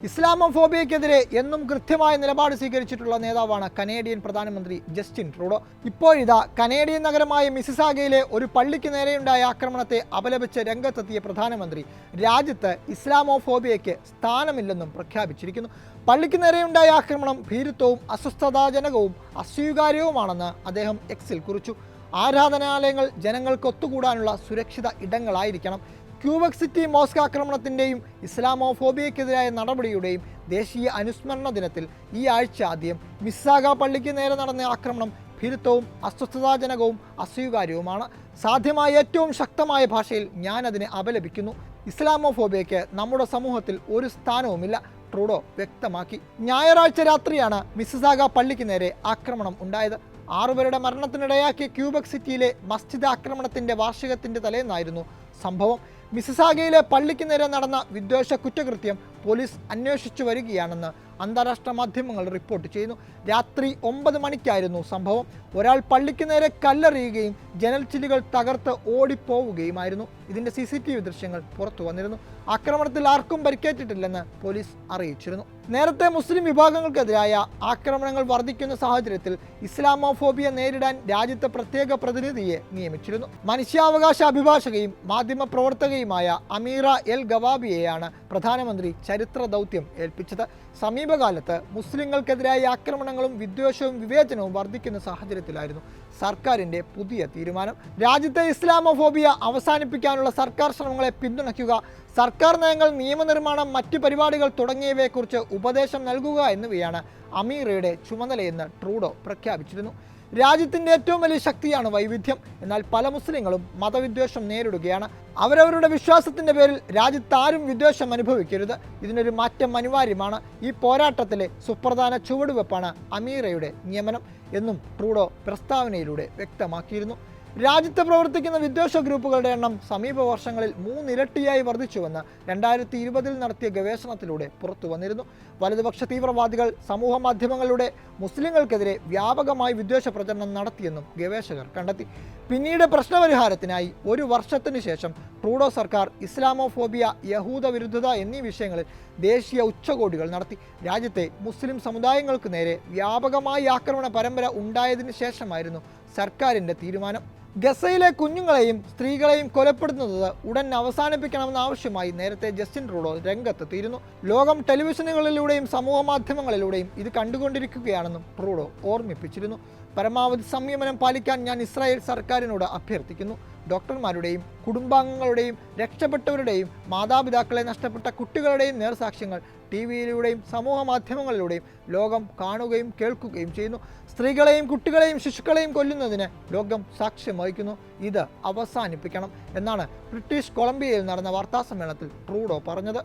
ഇസ്ലാമോഫോബിയക്കെതിരെ എന്നും കൃത്യമായ നിലപാട് സ്വീകരിച്ചിട്ടുള്ള നേതാവാണ് കനേഡിയൻ പ്രധാനമന്ത്രി ജസ്റ്റിൻ ട്രൂഡോ. ഇപ്പോഴിതാ കനേഡിയൻ നഗരമായ മിസിസാഗയിലെ ഒരു പള്ളിക്ക് നേരെയുണ്ടായ ആക്രമണത്തെ അപലപിച്ച് രംഗത്തെത്തിയ പ്രധാനമന്ത്രി രാജ്യത്ത് ഇസ്ലാമോഫോബിയയ്ക്ക് സ്ഥാനമില്ലെന്നും പ്രഖ്യാപിച്ചിരിക്കുന്നു. പള്ളിക്ക് നേരെയുണ്ടായ ആക്രമണം ഭീരുത്വവും അസ്വസ്ഥതാജനകവും അസ്വീകാര്യവുമാണെന്ന് അദ്ദേഹം എക്സിൽ കുറിച്ചു. ആരാധനാലയങ്ങൾ ജനങ്ങൾക്ക് ഒത്തുകൂടാനുള്ള സുരക്ഷിത ഇടങ്ങളായിരിക്കണം. ക്യൂബക് സിറ്റി മോസ്ക് ആക്രമണത്തിൻ്റെയും ഇസ്ലാമോഫോബിയക്കെതിരായ നടപടിയുടെയും ദേശീയ അനുസ്മരണ ദിനത്തിൽ ഈ ആഴ്ച ആദ്യം മിസ്സാഗ പള്ളിക്ക് നേരെ നടന്ന ആക്രമണം ഭീരുത്വവും അസ്വസ്ഥതാജനകവും അസ്വീകാര്യവുമാണ്. സാധ്യമായ ഏറ്റവും ശക്തമായ ഭാഷയിൽ ഞാനതിനെ അപലപിക്കുന്നു. ഇസ്ലാമോഫോബിയയ്ക്ക് നമ്മുടെ സമൂഹത്തിൽ ഒരു സ്ഥാനവുമില്ല, ട്രൂഡോ വ്യക്തമാക്കി. ഞായറാഴ്ച രാത്രിയാണ് മിസിസാഗ പള്ളിക്ക് നേരെ ആക്രമണം ഉണ്ടായത്. 6 പേരുടെ മരണത്തിനിടയാക്കിയ ക്യൂബക് സിറ്റിയിലെ മസ്ജിദ് ആക്രമണത്തിന്റെ വാർഷികത്തിന്റെ തലേന്നായിരുന്നു സംഭവം. മിസിസാഗയിലെ പള്ളിക്ക് നേരെ നടന്ന വിദ്വേഷ കുറ്റകൃത്യം പോലീസ് അന്വേഷിച്ചു വരികയാണെന്ന് അന്താരാഷ്ട്ര മാധ്യമങ്ങൾ റിപ്പോർട്ട് ചെയ്യുന്നു. രാത്രി 9 മണിക്കായിരുന്നു സംഭവം. ഒരാൾ പള്ളിക്ക് നേരെ കല്ലെറിയുകയും ജനൽച്ചില്ലുകൾ തകർത്ത് ഓടിപ്പോവുകയുമായിരുന്നു. ഇതിന്റെ CCTV ദൃശ്യങ്ങൾ പുറത്തു വന്നിരുന്നു. ആക്രമണത്തിൽ ആർക്കും പരിക്കേറ്റിട്ടില്ലെന്ന് പോലീസ് അറിയിച്ചിരുന്നു. നേരത്തെ മുസ്ലിം വിഭാഗങ്ങൾക്കെതിരായ ആക്രമണങ്ങൾ വർദ്ധിക്കുന്ന സാഹചര്യത്തിൽ ഇസ്ലാമോഫോബിയ നേരിടാൻ രാജ്യത്തെ പ്രത്യേക പ്രതിനിധിയെ നിയമിച്ചിരുന്നു. മനുഷ്യാവകാശ അഭിഭാഷകയും മാധ്യമ പ്രവർത്തകയുമായ അമീറ എൽ ഗവാബിയെയാണ് പ്രധാനമന്ത്രി ചരിത്ര ദൗത്യം ഏൽപ്പിച്ചത്. സമീപകാലത്ത് മുസ്ലിങ്ങൾക്കെതിരായ ആക്രമണങ്ങളും വിദ്വേഷവും വിവേചനവും വർദ്ധിക്കുന്ന സാഹചര്യത്തിലായിരുന്നു സർക്കാരിന്റെ പുതിയ തീരുമാനം. രാജ്യത്തെ ഇസ്ലാമോഫോബിയ അവസാനിപ്പിക്കാനുള്ള സർക്കാർ ശ്രമങ്ങളെ പിന്തുണയ്ക്കുക, സർക്കാർ നയങ്ങൾ, നിയമനിർമ്മാണം, മറ്റ് പരിപാടികൾ തുടങ്ങിയവയെക്കുറിച്ച് ഉപദേശം നൽകുക എന്നിവയാണ് അമീറയുടെ ചുമതലയെന്ന് ട്രൂഡോ പ്രഖ്യാപിച്ചിരുന്നു. രാജ്യത്തിൻ്റെ ഏറ്റവും വലിയ ശക്തിയാണ് വൈവിധ്യം. എന്നാൽ പല മുസ്ലിങ്ങളും മതവിദ്വേഷം നേരിടുകയാണ്. അവരവരുടെ വിശ്വാസത്തിൻ്റെ പേരിൽ രാജ്യത്താരും വിദ്വേഷം അനുഭവിക്കരുത്. ഇതിനൊരു മാറ്റം അനിവാര്യമാണ്. ഈ പോരാട്ടത്തിലെ സുപ്രധാന ചുവടുവെപ്പാണ് അമീറയുടെ നിയമനം എന്നും ട്രൂഡോ പ്രസ്താവനയിലൂടെ വ്യക്തമാക്കിയിരുന്നു. രാജ്യത്ത് പ്രവർത്തിക്കുന്ന വിദ്വേഷ ഗ്രൂപ്പുകളുടെ എണ്ണം സമീപ വർഷങ്ങളിൽ 3 ഇരട്ടിയായി വർദ്ധിച്ചുവെന്ന് 2020 നടത്തിയ ഗവേഷണത്തിലൂടെ പുറത്തു വന്നിരുന്നു. വലതുപക്ഷ തീവ്രവാദികൾ സമൂഹ മാധ്യമങ്ങളിലൂടെ മുസ്ലിങ്ങൾക്കെതിരെ വ്യാപകമായി വിദ്വേഷ പ്രചരണം നടത്തിയെന്നും ഗവേഷകർ കണ്ടെത്തി. പിന്നീട് പ്രശ്നപരിഹാരത്തിനായി 1 വർഷത്തിനു ശേഷം ട്രൂഡോ സർക്കാർ ഇസ്ലാമോഫോബിയ, യഹൂദ വിരുദ്ധത എന്നീ വിഷയങ്ങളിൽ ദേശീയ ഉച്ചകോടികൾ നടത്തി. രാജ്യത്തെ മുസ്ലിം സമുദായങ്ങൾക്ക് നേരെ വ്യാപകമായി ആക്രമണ പരമ്പര ഉണ്ടായതിനു ശേഷമായിരുന്നു സർക്കാരിൻ്റെ തീരുമാനം. ഗസയിലെ കുഞ്ഞുങ്ങളെയും സ്ത്രീകളെയും കൊലപ്പെടുത്തുന്നത് ഉടൻ അവസാനിപ്പിക്കണമെന്ന ആവശ്യമായി നേരത്തെ ജസ്റ്റിൻ ട്രൂഡോ രംഗത്തെത്തിയിരുന്നു. ലോകം ടെലിവിഷനുകളിലൂടെയും സമൂഹ മാധ്യമങ്ങളിലൂടെയും ഇത് കണ്ടുകൊണ്ടിരിക്കുകയാണെന്നും ട്രൂഡോ ഓർമ്മിപ്പിച്ചിരുന്നു. പരമാവധി സംയമനം പാലിക്കാൻ ഞാൻ ഇസ്രായേൽ സർക്കാരിനോട് അഭ്യർത്ഥിക്കുന്നു. ഡോക്ടർമാരുടെയും കുടുംബാംഗങ്ങളുടെയും രക്ഷപ്പെട്ടവരുടെയും മാതാപിതാക്കളെ നഷ്ടപ്പെട്ട കുട്ടികളുടെയും നേർസാക്ഷ്യങ്ങൾ TV-യിലൂടെയും സമൂഹ മാധ്യമങ്ങളിലൂടെയും ലോകം കാണുകയും കേൾക്കുകയും ചെയ്യുന്നു. സ്ത്രീകളെയും കുട്ടികളെയും ശിശുക്കളെയും കൊല്ലുന്നതിന് ലോകം സാക്ഷ്യം വഹിക്കുന്നു. ഇത് അവസാനിപ്പിക്കണം എന്നാണ് ബ്രിട്ടീഷ് കൊളംബിയയിൽ നടന്ന വാർത്താസമ്മേളനത്തിൽ ട്രൂഡോ പറഞ്ഞത്.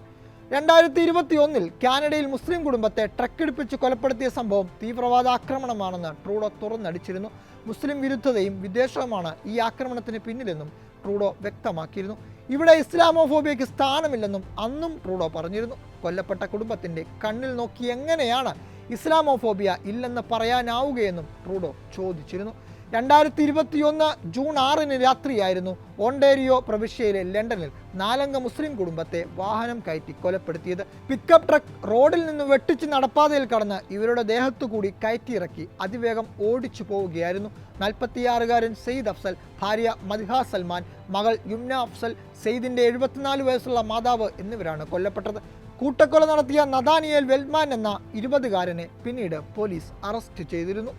2021 കാനഡയിൽ മുസ്ലിം കുടുംബത്തെ ട്രക്കിടിപ്പിച്ച് കൊലപ്പെടുത്തിയ സംഭവം തീവ്രവാദ ആക്രമണമാണെന്ന് ട്രൂഡോ തുറന്നടിച്ചിരുന്നു. മുസ്ലിം വിരുദ്ധതയും വിദ്വേഷവുമാണ് ഈ ആക്രമണത്തിന് പിന്നിലെന്നും ട്രൂഡോ വ്യക്തമാക്കിയിരുന്നു. ഇവിടെ ഇസ്ലാമോഫോബിയയ്ക്ക് സ്ഥാനമില്ലെന്നും അന്നും ട്രൂഡോ പറഞ്ഞിരുന്നു. കൊല്ലപ്പെട്ട കുടുംബത്തിൻ്റെ കണ്ണിൽ നോക്കി എങ്ങനെയാണ് ഇസ്ലാമോഫോബിയ ഇല്ലെന്ന് പറയാനാവുകയെന്നും ട്രൂഡോ ചോദിച്ചിരുന്നു. 2021 ജൂൺ 6 രാത്രിയായിരുന്നു ഓണ്ടേരിയോ പ്രവിശ്യയിലെ ലണ്ടനിൽ 4 അംഗ മുസ്ലിം കുടുംബത്തെ വാഹനം കയറ്റി കൊലപ്പെടുത്തിയത്. പിക്കപ്പ് ട്രക്ക് റോഡിൽ നിന്ന് വെട്ടിച്ച് നടപ്പാതയിൽ കടന്ന് ഇവരുടെ ദേഹത്തുകൂടി കയറ്റിയിറക്കി അതിവേഗം ഓടിച്ചു പോവുകയായിരുന്നു. 46-കാരൻ സെയ്ദ് അഫ്സൽ, ഭാര്യ മദ്ഹ സൽമാൻ, മകൾ യുംന അഫ്സൽ, സെയ്ദിൻ്റെ 74 വയസ്സുള്ള മാതാവ് എന്നിവരാണ് കൊല്ലപ്പെട്ടത്. കൂട്ടക്കൊല നടത്തിയ നഥാനിയേൽ വെൽമാൻ എന്ന 20-കാരനെ പിന്നീട് പോലീസ് അറസ്റ്റ് ചെയ്തിരുന്നു.